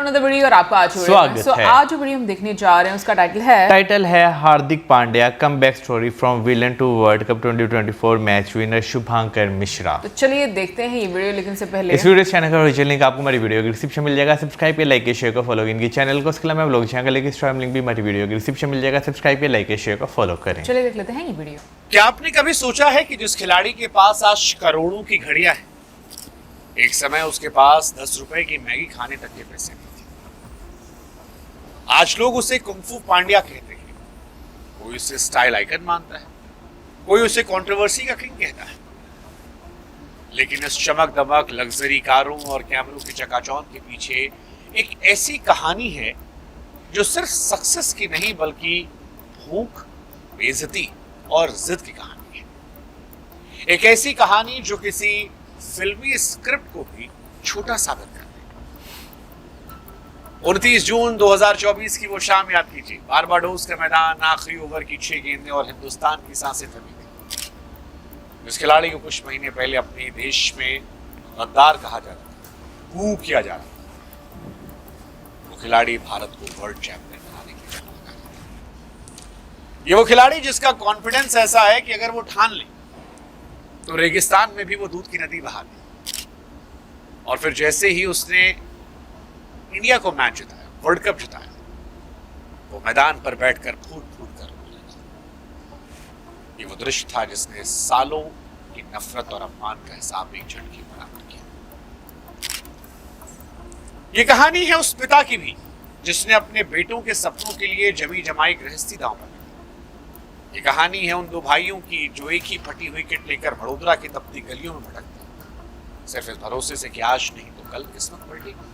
Another video और आपका आज स्वागत है। आज जो वीडियो हम देखने जा रहे हैं उसका टाइटल है Hardik Pandya come back story from villain to World Cup 2024 match winner Shubhankar Mishra. तो चलिए देखते हैं ये वीडियो, लेकिन से पहले इस वीडियो चैनल का ओरिजिनल लिंक आपको हमारी वीडियो के डिस्क्रिप्शन मिल जाएगा। सब्सक्राइब पे लाइक शेयर को फॉलो इनकी चैनल को, उसके अलावा ब्लॉग चैनल का इंस्टाग्राम लिंक भी हमारी वीडियो के डिस्क्रिप्शन मिल जाएगा। सब्सक्राइब पे लाइक शेयर को फॉलो करें। चलिए देख लेते हैं ये वीडियो। क्या आपने कभी सोचा है कि जिस खिलाड़ी के पास आज करोड़ों की घड़ियां हैं, एक समय उसके पास 10 रुपए की मैगी खाने तक के पैसे नहीं थे। आज लोग उसे कुंफू पांड्या कहते हैं, कोई उसे स्टाइल आइकन मानता है, कोई उसे कंट्रोवर्सी का किंग कहता है। लेकिन इस चमक दमक लग्जरी कारों और कैमरों के चकाचौंध के पीछे एक ऐसी कहानी है जो सिर्फ सक्सेस की नहीं बल्कि भूख, बेइज्जती और जिद की कहानी है। एक ऐसी कहानी जो किसी फिल्मी स्क्रिप्ट को भी छोटा साबित कर दे। 29 जून 2024 की वो शाम याद कीजिए। बारबाडोस का मैदान, आखिरी ओवर की 6 गेंदें और हिंदुस्तान की सांसें थमी थी। जिस खिलाड़ी को कुछ महीने पहले अपने देश में गद्दार कहा जा रहा था, बू किया जा रहा था, वो खिलाड़ी भारत को वर्ल्ड चैंपियन बनाने के लिए लगा था। ये वो खिलाड़ी जिसका कॉन्फिडेंस ऐसा है कि अगर वो ठान ले तो रेगिस्तान में भी वो दूध की नदी बहा दी। और फिर जैसे ही उसने इंडिया को मैच जिताया, वर्ल्ड कप जिताया, वो मैदान पर बैठकर फूट फूट कर रोने लगा। ये वो दृश्य था जिसने सालों की नफरत और अपमान का हिसाब एक झटके में बराबर किया। ये कहानी है उस पिता की भी जिसने अपने बेटों के सपनों के लिए जमी जमाई गृहस्थी दांव पर। ये कहानी है उन दो भाइयों की जो एक ही फटी हुई किट लेकर वडोदरा की तपती गलियों में भटकते, सिर्फ इस भरोसे से कि आज नहीं तो कल किस्मत पलटेगी।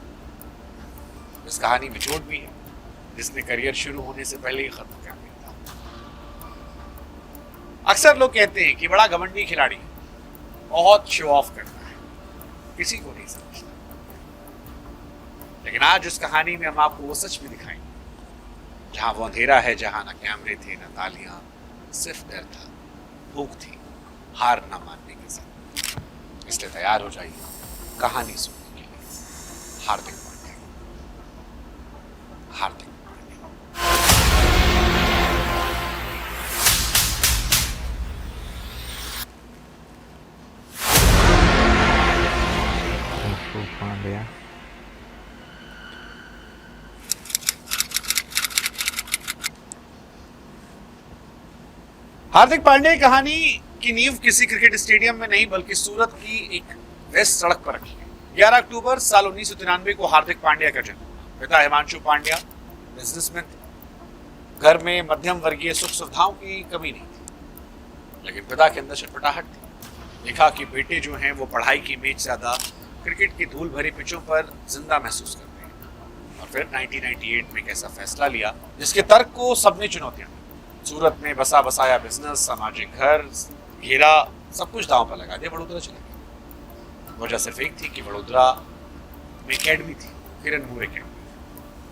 इस कहानी में चोट भी है जिसने करियर शुरू होने से पहले ही खत्म कर दिया था। अक्सर लोग कहते हैं कि बड़ा घमंडी खिलाड़ी बहुत शो ऑफ करता है, किसी को नहीं समझता। लेकिन आज उस कहानी में हम आपको वो सच भी दिखाएंगे जहां वो अंधेरा है, जहां ना कैमरे थे ना तालियां, सिर्फ डर था, भूख थी, हार ना मानने की जिद। इसलिए तैयार हो जाइए कहानी सुनने के लिए हार्दिक पांड्या। हार्दिक पांड्या। पांड्या हार्दिक पांड्या की कहानी की नींव किसी क्रिकेट स्टेडियम में नहीं बल्कि सूरत की एक वेस्ट सड़क पर रखी है। 11 अक्टूबर साल 1993 को हार्दिक पांड्या का जन्म। पिता हिमांशु पांड्या बिजनेसमैन थे। घर में मध्यम वर्गीय सुख सुविधाओं की कमी नहीं थी, लेकिन पिता के अंदर छटपटाहट थी। देखा कि बेटे जो हैं वो पढ़ाई की इमेज ज्यादा क्रिकेट की धूल भरी पिचों पर जिंदा महसूस करते हैं। और फिर 1998 में एक ऐसा फैसला लिया जिसके तर्क को सबने चुनौतियां। सूरत में बसा बसाया बिजनेस, सामाजिक घर, घेरा, सब कुछ दांव पर लगा दिया, वडोदरा चले गए। वजह सिर्फ एक थी कि वडोदरा में एकेडमी थी, किरण मूर एकेडमी,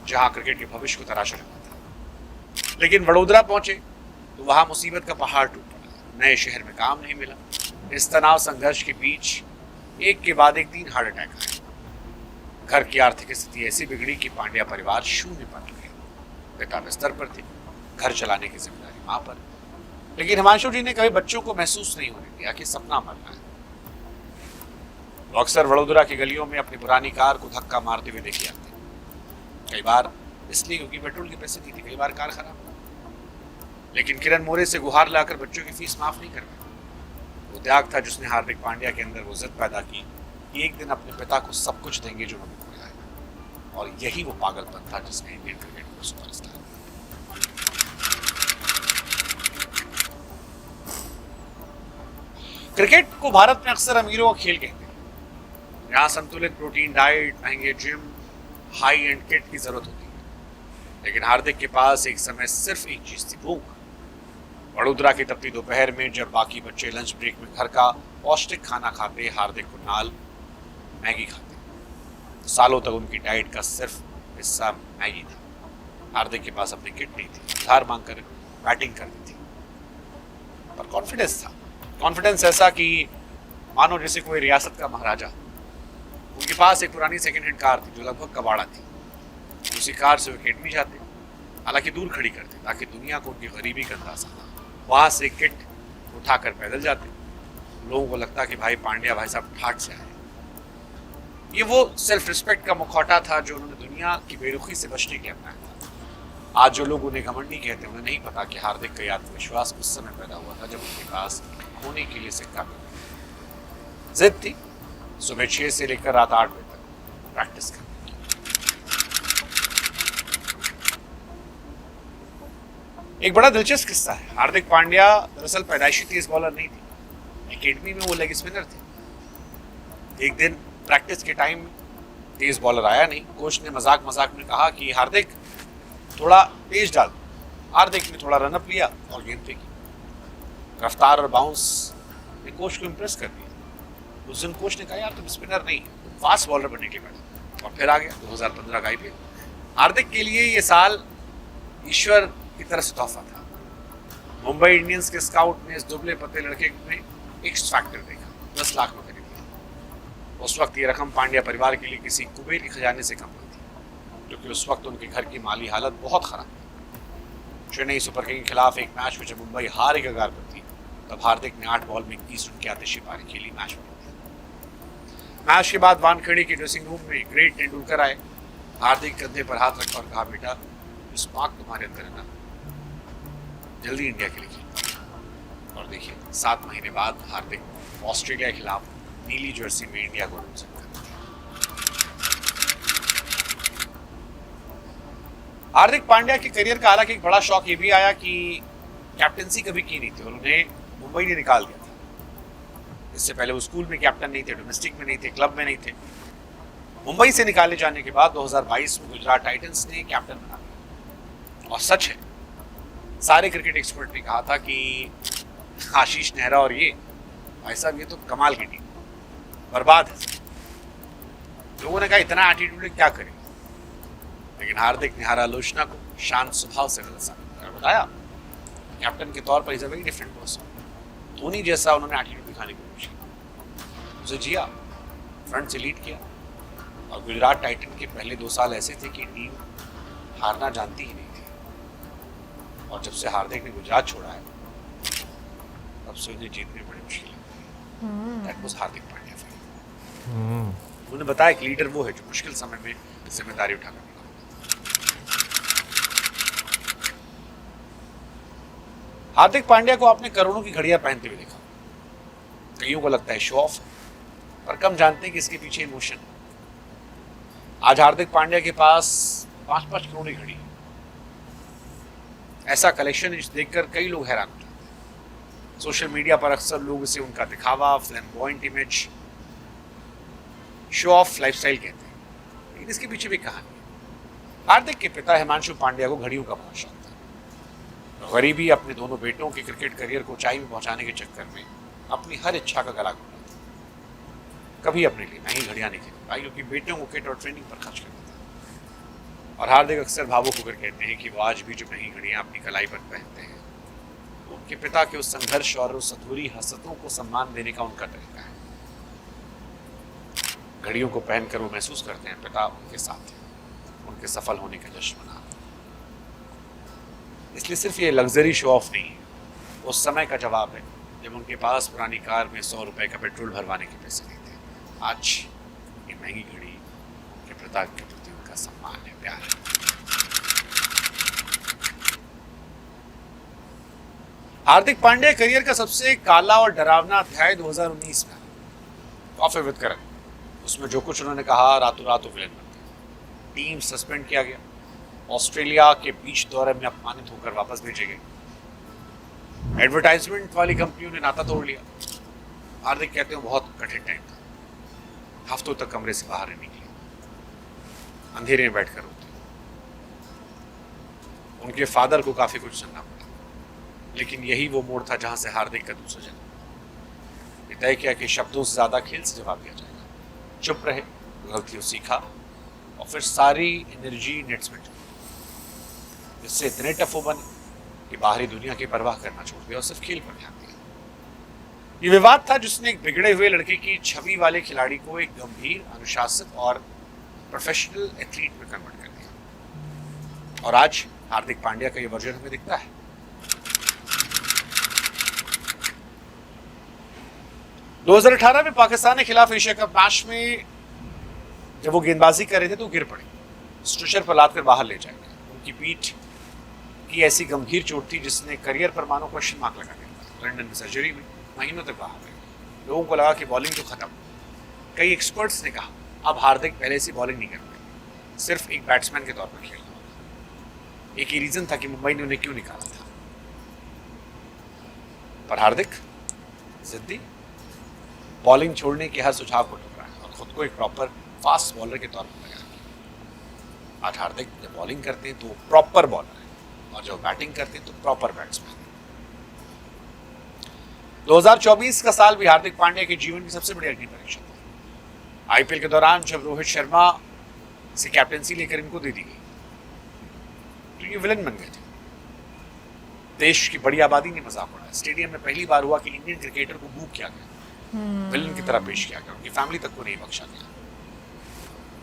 जहां क्रिकेट के भविष्य को तराशा रखा था। लेकिन वडोदरा पहुंचे तो वहां मुसीबत का पहाड़ टूट पड़ा। नए शहर में काम नहीं मिला। इस तनाव संघर्ष के बीच एक के बाद एक 3 हार्ट अटैक आए। घर की आर्थिक स्थिति ऐसी बिगड़ी कि पांड्या परिवार शून्य पर गया। पिता बिस्तर पर थे, घर चलाने की जिम्मेदारी मां पर। लेकिन हिमांशु जी ने कभी बच्चों को महसूस नहीं होने दिया कि सपना मरना है। वो अक्सर वडोदरा की गलियों में अपनी पुरानी कार को धक्का मारते हुए देखे आते, कई बार इसलिए क्योंकि पेट्रोल के पैसे नहीं थे, कई बार कार खराब। लेकिन किरण मोरे से गुहार लाकर बच्चों की फीस माफ नहीं कर पाए। वो त्याग था जिसने हार्दिक पांड्या के अंदर वो जिद पैदा की कि एक दिन अपने पिता को सब कुछ देंगे जो उन्होंने खोया है। और यही वो पागलपन था जिसने इंडियन क्रिकेट को सुपरस्टार। क्रिकेट को भारत में अक्सर अमीरों का खेल कहते हैं। यहाँ संतुलित प्रोटीन डाइट, महंगे जिम, हाई एंड किट की जरूरत होती है। लेकिन हार्दिक के पास एक समय सिर्फ एक चीज थी, भूख। वडोदरा की तपती दोपहर में जब बाकी बच्चे लंच ब्रेक में घर का पौष्टिक खाना खाते, हार्दिक कुणाल मैगी खाते। सालों तक उनकी डाइट का सिर्फ हिस्सा मैगी था। हार्दिक के पास अपनी किट नहीं थी, उधार मांगकर बैटिंग करनी थी, पर कॉन्फिडेंस था। कॉन्फिडेंस ऐसा कि मानो जैसे कोई रियासत का महाराजा। उनके पास एक पुरानी सेकंड हैंड कार थी जो लगभग कबाड़ा थी। उसी कार से वो अकेडमी जाते, हालांकि दूर खड़ी करते ताकि दुनिया को उनकी गरीबी का अंदाजा था। वहां से किट उठाकर पैदल जाते, लोगों को लगता कि भाई पांड्या भाई साहब ठाट से आए। ये वो सेल्फ रिस्पेक्ट का मुखौटा था जो उन्होंने दुनिया की बेरुखी से बचने के लिए अपनाया था। आज जो लोग उन्हें घमंडी कहते हैं, उन्हें नहीं पता कि हार्दिक का आत्मविश्वास उस समय पैदा हुआ था जब उनके पास खोने के लिए सिक्का मिला। जिद थी सुबह 6 से लेकर रात 8 बजे तक प्रैक्टिस करने की। एक बड़ा दिलचस्प किस्सा है। हार्दिक पांड्या दरअसल पैदाइशी तेज बॉलर नहीं थे, एकेडमी में वो लेग स्पिनर थे। एक दिन प्रैक्टिस के टाइम तेज बॉलर आया नहीं। कोच ने मजाक मजाक में कहा कि हार्दिक थोड़ा तेज डाल। हार्दिक ने थोड़ा रनअप लिया और गेंद फेंकी। रफ्तार और बाउंस ने कोच को इम्प्रेस कर दिया। उस दिन कोच ने कहा यार तुम स्पिनर नहीं, तुम फास्ट बॉलर बनने के लिए बैठा। और फिर आ गया 2015 का IPL। हार्दिक के लिए ये साल ईश्वर की तरह से तोहफा था। मुंबई इंडियंस के स्काउट ने इस दुबले पतले लड़के में एक्स फैक्टर देखा। 10 लाख में खरीद लिया। उस वक्त ये रकम पांड्या परिवार के लिए किसी कुबेर के खजाने से कम नहीं थी, क्योंकि उस वक्त उनके घर की माली हालत बहुत खराब थी। चेन्नई सुपर किंग के खिलाफ एक मैच में जब मुंबई हार के कगार पर थी, तब हार्दिक ने 8 बॉल में 21 रन की आतिशी पारी खेली, मैच बदल दिया। मैच के बाद वानखेड़े के ड्रेसिंग रूम में ग्रेट तेंदुलकर आए। हार्दिक कंधे पर हाथ रखा और कहा बेटा स्पार्क तुम्हारे अंदर है ना, जल्दी इंडिया के लिए खेलना। और देखिए 7 महीने बाद हार्दिक ऑस्ट्रेलिया के खिलाफ नीली जर्सी में इंडिया को ढूंढ सकता है। हार्दिक पांड्या के करियर का हालांकि एक बड़ा शौक ये भी आया कि कैप्टनसी कभी की नहीं थी और उन्हें मुंबई ने निकाल दिया था। इससे पहले वो स्कूल में कैप्टन नहीं थे, डोमेस्टिक में नहीं थे, क्लब में नहीं थे। मुंबई से निकाले जाने के बाद 2022 में गुजरात टाइटंस ने कैप्टन बना दिया। और सच है, सारे क्रिकेट एक्सपर्ट ने कहा था कि आशीष नेहरा और ये भाई साहब ये तो कमाल की टीम, बर्बाद है। लोगों ने कहा इतना एटीट्यूड क्या करें, लेकिन हार्दिक ने हारा आलोचना को शांत स्वभाव से गलत साबित कर बताया। कैप्टन के तौर पर is a very different person. Dhoni जैसा उन्होंने एटीट्यूड दिखाने की कोशिश की, उसे जिया, फ्रंट से लीड किया। और गुजरात टाइटन के पहले 2 साल ऐसे थे कि टीम हारना जानती ही नहीं थी। और जब से हार्दिक ने गुजरात छोड़ा है, तब से उन्हें जीतने बड़ी मुश्किल है। That was Hardik Pandya. उन्होंने बताया कि लीडर वो है जो मुश्किल समय में जिम्मेदारी उठाकर निभाता है। हार्दिक पांड्या को आपने करोड़ों की घड़ियां पहनते हुए देखा। कईयों को लगता है शो ऑफ, पर कम जानते हैं कि इसके पीछे इमोशन है। आज हार्दिक पांड्या के पास 5-5 करोड़ की घड़ी है। ऐसा कलेक्शन देखकर कई लोग हैरान हो जाते हैं। सोशल मीडिया पर अक्सर लोग इसे उनका दिखावा, flamboyant image, show off lifestyle कहते हैं, लेकिन इसके पीछे भी कहानी है। हार्दिक के पिता हिमांशु पांड्या को घड़ियों का बहुत शौक था। गरीबी अपने दोनों बेटों के क्रिकेट करियर को ऊंचाई में पहुंचाने के चक्कर में अपनी हर इच्छा का गला घोटा था। कभी अपने लिए महंगी घड़ियां नहीं खरीद पाई, क्योंकि बेटों को किट और ट्रेनिंग पर खर्च करता था। और हार्दिक अक्सर भावुक होकर कहते हैं कि वो आज भी जो महंगी घड़ियां अपनी कलाई पर पहनते हैं, तो उनके पिता के उस संघर्ष और उस अधूरी हसरतों को सम्मान देने का उनका तरीका है। घड़ियों को पहनकर वो महसूस करते हैं पिता उनके साथ हैं, उनके सफल होने का जश्न मना। इसलिए सिर्फ ये लग्जरी शो ऑफ नहीं है, उस समय का जवाब है जब उनके पास पुरानी कार में 100 रुपए का पेट्रोल भरवाने के पैसे नहीं थे। आज ये महंगी घड़ी उनके पिता के प्रति उनका सम्मान है, प्यार है। हार्दिक पांड्या करियर का सबसे काला और डरावना अध्याय 2019 में कॉफी विद करण। उसमें जो कुछ उन्होंने कहा, रातों रात विलेन बन गए। टीम सस्पेंड किया गया, ऑस्ट्रेलिया के बीच दौरे में अपमानित होकर वापस भेजे गए। एडवर्टाइजमेंट वाली कंपनियों ने नाता तोड़ लिया। हार्दिक कहते हैं बहुत कठिन टाइम था, हफ्तों तक कमरे से बाहर नहीं निकले, अंधेरे में बैठकर रोते। उनके फादर को काफी कुछ सुनना पड़ा, लेकिन यही वो मोड़ था जहां से हार्दिक का दूसरा जन्म। ये तय किया कि शब्दों से ज्यादा खेल से जवाब दिया जाएगा। चुप रहे, गलतियों सीखा और फिर सारी एनर्जी नेट्स में जिससे इतने टफो बने कि बाहरी दुनिया की परवाह करना छोड़ दिया और सिर्फ खेल पर ध्यान दिया। ये विवाद था जिसने एक बिगड़े हुए लड़के की छवि वाले खिलाड़ी को एक गंभीर, अनुशासित और प्रोफेशनल एथलीट में कन्वर्ट कर दिया। और आज हार्दिक पांड्या का ये वर्जन हमें दिखता है। दो 2018 में पाकिस्तान के खिलाफ एशिया कप मैच में जब वो गेंदबाजी कर रहे थे तो गिर पड़े, स्ट्रेचर पर लाद कर बाहर ले जाए गए। उनकी पीठ की ऐसी गंभीर चोट थी जिसने करियर पर मानो क्वेश्चन मार्क लगा दिया। लंदन में सर्जरी हुई, महीनों तक बाहर रहे। लोगों को लगा कि बॉलिंग तो खत्म। कई एक्सपर्ट्स ने कहा अब हार्दिक पहले से बॉलिंग नहीं करते, सिर्फ एक बैट्समैन के तौर पर खेलना होगा। एक ही रीजन था कि मुंबई ने उन्हें क्यों निकाला था। पर हार्दिक जिद्दी, बॉलिंग छोड़ने के हर सुझाव को टकरा है और खुद को एक प्रॉपर फास्ट बॉलर के तौर पर लगा। आज हार्दिक जब बॉलिंग करते हैं तो प्रॉपर बॉलर है और जब बैटिंग करते हैं तो प्रॉपर बैट्समैन। 2024 का साल भी हार्दिक पांड्या के जीवन की सबसे बड़ी अग्नि परीक्षा था। आईपीएल के दौरान जब रोहित शर्मा से कैप्टेंसी लेकर इनको दे दी गई तो ये विलन बन गए थे। देश की बड़ी आबादी ने मजाक उड़ाया। स्टेडियम में पहली बार हुआ कि इंडियन क्रिकेटर को बूक किया गया, विलन की तरह पेश किया गया, उनकी फैमिली तक को नहीं बख्शा गया।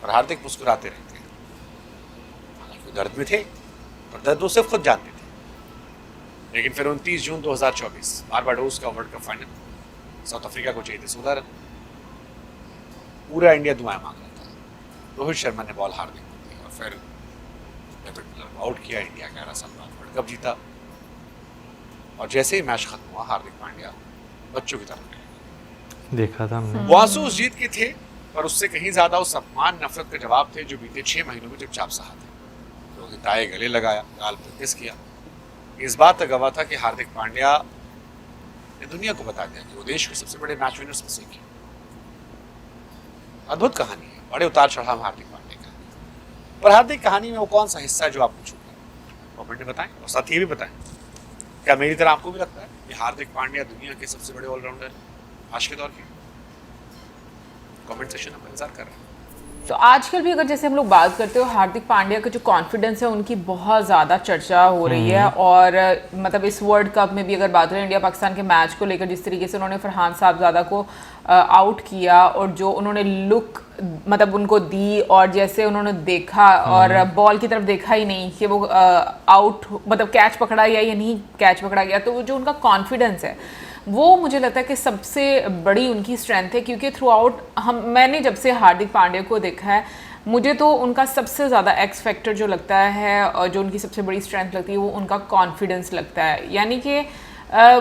और हार्दिक मुस्कुराते रहते हैं। हालांकि दर्द में थे पर दर्द वो सिर्फ खुद जानते थे। लेकिन फिर 29 जून 2024 बारबाडोस का world cup final, south Africa को चाहिए थे 16 रन। पूरा इंडिया दुआएं मांग रहा था। रोहित शर्मा ने बॉल हार्दिक को दी और फिर डेविड मिलर को आउट किया। इंडिया 11 साल बाद वर्ल्ड कप जीता। और जैसे ही मैच खत्म हुआ हार्दिक पांड्या बच्चों की तरफ देखा था हमने। वो आंसू उस जीत के थे पर उससे कहीं ज्यादा उस अपमान नफरत का जवाब थे जो बीते 6 महीनों में चुपचाप सहा थे। रोहित आए, गले लगाया, गाल पर किस किया। इस बात का गवाह था कि हार्दिक पांड्या ने दुनिया को बता दिया कि वो देश के सबसे बड़े मैच विनर्स में से एक है। अद्भुत कहानी है, बड़े उतार चढ़ाव हार्दिक पांड्या का। पर हार्दिक कहानी में वो कौन सा हिस्सा है जो आपको छू गया, कमेंट में बताएं। और साथ ये भी बताएं, क्या मेरी तरह आपको भी लगता है कि हार्दिक पांड्या दुनिया के सबसे बड़े ऑलराउंडर आज के दौर के? कमेंट सेक्शन में इंतजार कर रहे हैं। तो आजकल भी अगर जैसे हम लोग बात करते हो हार्दिक पांड्या का जो कॉन्फिडेंस है उनकी बहुत ज़्यादा चर्चा हो रही है। और मतलब इस वर्ल्ड कप में भी अगर बात करें इंडिया पाकिस्तान के मैच को लेकर जिस तरीके से उन्होंने फरहान साहबजादा को आउट किया और जो उन्होंने लुक मतलब उनको दी और जैसे उन्होंने देखा और बॉल की तरफ देखा ही नहीं कि वो आउट मतलब कैच पकड़ा गया या नहीं कैच पकड़ा गया, तो जो उनका कॉन्फिडेंस है वो मुझे लगता है कि सबसे बड़ी उनकी स्ट्रेंथ है। क्योंकि थ्रू आउट मैंने जब से हार्दिक पांड्या को देखा है मुझे तो उनका सबसे ज़्यादा एक्स फैक्टर जो लगता है और जो उनकी सबसे बड़ी स्ट्रेंथ लगती है वो उनका कॉन्फिडेंस लगता है। यानी कि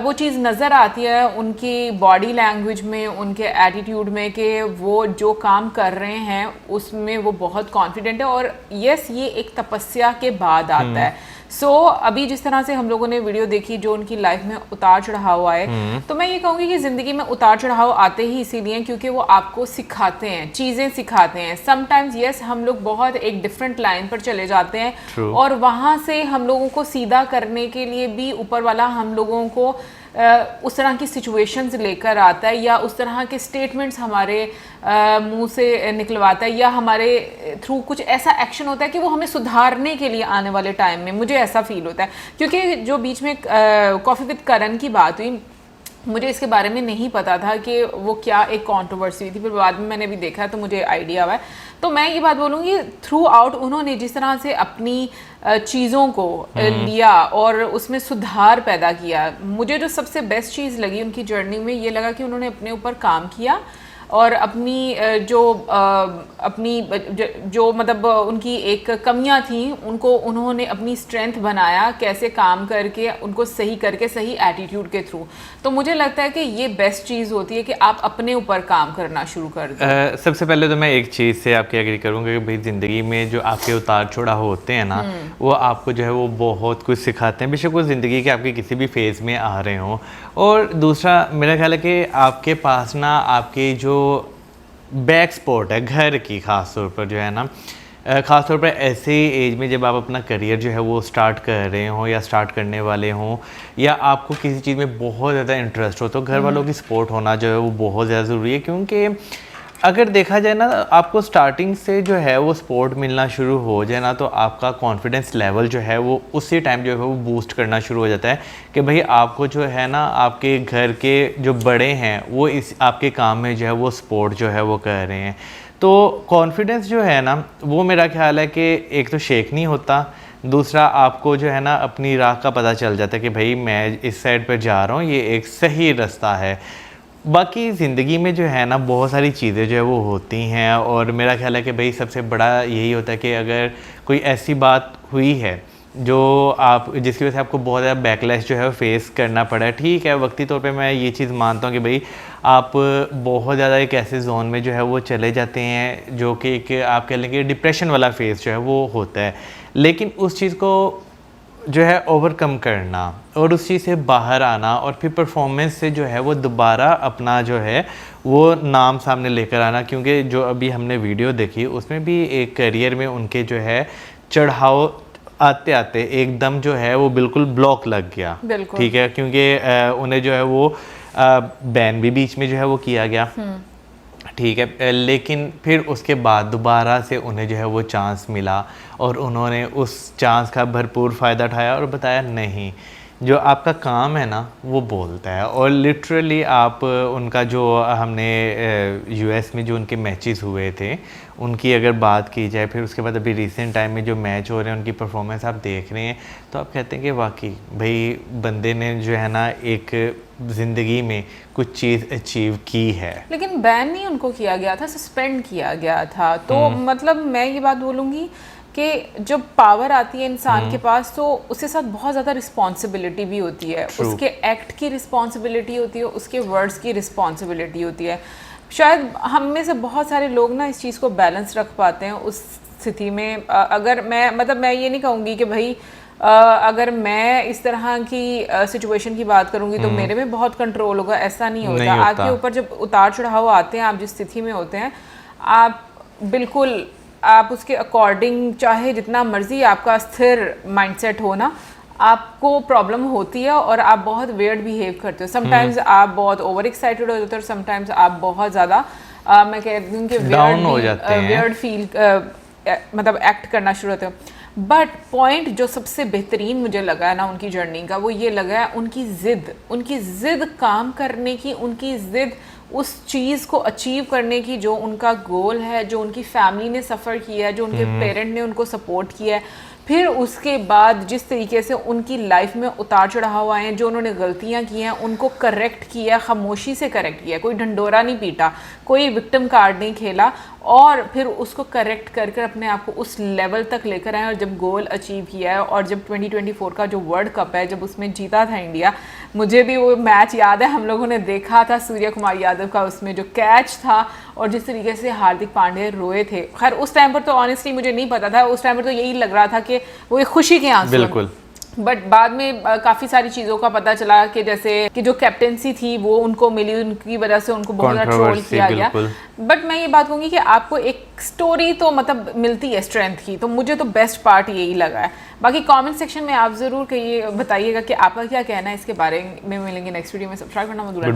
वो चीज़ नज़र आती है उनकी बॉडी लैंग्वेज में, उनके एटीट्यूड में कि वो जो काम कर रहे हैं उसमें वो बहुत कॉन्फिडेंट है। और यस ये एक तपस्या के बाद आता है। सो अभी जिस तरह से हम लोगों ने वीडियो देखी जो उनकी लाइफ में उतार चढ़ाव आए, तो मैं ये कहूँगी कि ज़िंदगी में उतार चढ़ाव आते ही इसीलिए क्योंकि वो आपको सिखाते हैं, चीज़ें सिखाते हैं। समटाइम्स यस हम लोग बहुत एक डिफरेंट लाइन पर चले जाते हैं और वहाँ से हम लोगों को सीधा करने के लिए भी ऊपर वाला हम लोगों को उस तरह की सिचुएशंस लेकर आता है या उस तरह के स्टेटमेंट्स हमारे मुंह से निकलवाता है या हमारे थ्रू कुछ ऐसा एक्शन होता है कि वो हमें सुधारने के लिए आने वाले टाइम में, मुझे ऐसा फील होता है। क्योंकि जो बीच में कॉफ़ी विद करण की बात हुई मुझे इसके बारे में नहीं पता था कि वो क्या एक कंट्रोवर्सी हुई थी, फिर बाद में मैंने भी देखा तो मुझे आइडिया हुआ है। तो मैं ये बात बोलूँगी थ्रू आउट उन्होंने जिस तरह से अपनी चीज़ों को लिया और उसमें सुधार पैदा किया, मुझे जो सबसे बेस्ट चीज़ लगी उनकी जर्नी में ये लगा कि उन्होंने अपने ऊपर काम किया और अपनी जो मतलब उनकी एक कमियां थी उनको उन्होंने अपनी स्ट्रेंथ बनाया, कैसे काम करके उनको सही करके सही एटीट्यूड के थ्रू। तो मुझे लगता है कि ये बेस्ट चीज़ होती है कि आप अपने ऊपर काम करना शुरू कर दो। सबसे पहले तो मैं एक चीज़ से आपकी एग्री करूँगा कि भाई ज़िंदगी में जो आपके उतार चढ़ाव होते हैं ना वो आपको जो है वो बहुत कुछ सिखाते हैं, बेशक वो ज़िंदगी के आपके किसी भी फेज़ में आ रहे हों। और दूसरा मेरा ख्याल है कि आपके पास ना आपकी जो बैक स्पॉट है घर की, ख़ास तौर पर जो है ना, ख़ास तौर पर ऐसे एज में जब आप अपना करियर जो है वो स्टार्ट कर रहे हों या स्टार्ट करने वाले हों या आपको किसी चीज़ में बहुत ज़्यादा इंटरेस्ट हो, तो घर वालों की सपोर्ट होना जो है वो बहुत ज़्यादा ज़रूरी है। क्योंकि अगर देखा जाए ना आपको स्टार्टिंग से जो है वो सपोर्ट मिलना शुरू हो जाए ना तो आपका कॉन्फिडेंस लेवल जो है वो उसी टाइम जो है वो बूस्ट करना शुरू हो जाता है कि भाई आपको जो है ना आपके घर के जो बड़े हैं वो इस आपके काम में जो है वो सपोर्ट जो है वो कर रहे हैं। तो कॉन्फिडेंस जो है ना वो मेरा ख्याल है कि एक तो शेक नहीं होता, दूसरा आपको जो है ना अपनी राह का पता चल जाता है कि भाई मैं इस साइड पर जा रहा हूँ, ये एक सही रास्ता है। बाकी ज़िंदगी में जो है ना बहुत सारी चीज़ें जो है वो होती हैं, और मेरा ख्याल है कि भाई सबसे बड़ा यही होता है कि अगर कोई ऐसी बात हुई है जो आप जिसकी वजह से आपको बहुत ज़्यादा बैकलैश जो है फेस करना पड़ा है, ठीक है, वक्ती तौर पे मैं ये चीज़ मानता हूँ कि भाई आप बहुत ज़्यादा एक ऐसे जोन में जो है वो चले जाते हैं जो कि एक आप कह लेंगे डिप्रेशन वाला फेस जो है वो होता है। लेकिन उस चीज़ को जो है ओवरकम करना और उस चीज़ से बाहर आना और फिर परफॉर्मेंस से जो है वो दोबारा अपना जो है वो नाम सामने लेकर आना, क्योंकि जो अभी हमने वीडियो देखी उसमें भी एक करियर में उनके जो है चढ़ाव आते आते एकदम जो है वो बिल्कुल ब्लॉक लग गया, ठीक है, क्योंकि उन्हें जो है वो बैन भी बीच में जो है वो किया गया, ठीक है, लेकिन फिर उसके बाद दोबारा से उन्हें जो है वो चांस मिला और उन्होंने उस चांस का भरपूर फ़ायदा उठाया और बताया नहीं, जो आपका काम है ना वो बोलता है। और लिटरली आप उनका जो हमने यूएस में जो उनके मैचेस हुए थे उनकी अगर बात की जाए, फिर उसके बाद अभी रिसेंट टाइम में जो मैच हो रहे हैं उनकी परफॉर्मेंस आप देख रहे हैं तो आप कहते हैं कि वाकई भाई बंदे ने जो है ना एक ज़िंदगी में कुछ चीज़ अचीव की है। लेकिन बैन नहीं उनको किया गया था, सस्पेंड किया गया था। तो मतलब मैं ये बात बोलूँगी कि जब पावर आती है इंसान के पास तो उसके साथ बहुत ज़्यादा रिस्पॉन्सिबिलिटी भी होती है। उसके एक्ट की रिस्पॉन्सिबिलिटी होती है, उसके वर्ड्स की रिस्पॉन्सिबिलिटी होती है। शायद हम में से बहुत सारे लोग ना इस चीज़ को बैलेंस रख पाते हैं उस स्थिति में। अगर मैं मतलब मैं ये नहीं कहूँगी कि भाई अगर मैं इस तरह की सिचुएशन की बात करूँगी तो मेरे में बहुत कंट्रोल होगा, ऐसा नहीं होता। आपके ऊपर जब उतार चढ़ाव आते हैं, आप जिस स्थिति में होते हैं, आप बिल्कुल आप उसके अकॉर्डिंग चाहे जितना मर्जी आपका स्थिर माइंडसेट हो ना, आपको प्रॉब्लम होती है और आप बहुत वेयर्ड बिहेव करते हो। समटाइम्स आप बहुत ओवर एक्साइटेड हो जाते हो और समटाइम्स आप बहुत ज़्यादा मैं कहती हूँ कि वेयर्ड फील मतलब एक्ट करना शुरू होते हो। बट पॉइंट जो सबसे बेहतरीन मुझे लगा है ना उनकी जर्नी का, वो ये लगा है उनकी ज़िद काम करने की, उनकी ज़िद उस चीज़ को अचीव करने की जो उनका गोल है, जो उनकी फैमिली ने सफ़र किया है, जो उनके पेरेंट ने उनको सपोर्ट किया है। फिर उसके बाद जिस तरीके से उनकी लाइफ में उतार चढ़ाव आए हैं, जो उन्होंने गलतियां की हैं उनको करेक्ट किया, खामोशी से करेक्ट किया, कोई ढंडोरा नहीं पीटा, कोई विक्टिम कार्ड नहीं खेला, और फिर उसको करेक्ट कर कर अपने आप को उस लेवल तक लेकर आए और जब गोल अचीव किया है। और जब 2024 का जो वर्ल्ड कप है, जब उसमें जीता था इंडिया, मुझे भी वो मैच याद है, हम लोगों ने देखा था सूर्य कुमार यादव का उसमें जो कैच था और जिस तरीके से हार्दिक पांड्या रोए थे। खैर उस टाइम पर तो ऑनेस्टली मुझे नहीं पता था, उस टाइम पर तो यही लग रहा था कि वो एक खुशी के आंसू, बिल्कुल। बट बाद में काफ़ी सारी चीज़ों का पता चला कि जैसे कि जो कैप्टेंसी थी वो उनको मिली, उनकी वजह से उनको बहुत ज़्यादा ट्रोल किया गया। बट मैं ये बात कहूँगी कि आपको एक स्टोरी तो मतलब मिलती है स्ट्रेंथ की, तो मुझे तो बेस्ट पार्ट यही लगा है। बाकी कमेंट सेक्शन में आप ज़रूर कहिए, बताइएगा कि आपका क्या कहना है इसके बारे में। मिलेंगे नेक्स्ट वीडियो में। सब्सक्राइब करना मत भूलिएगा।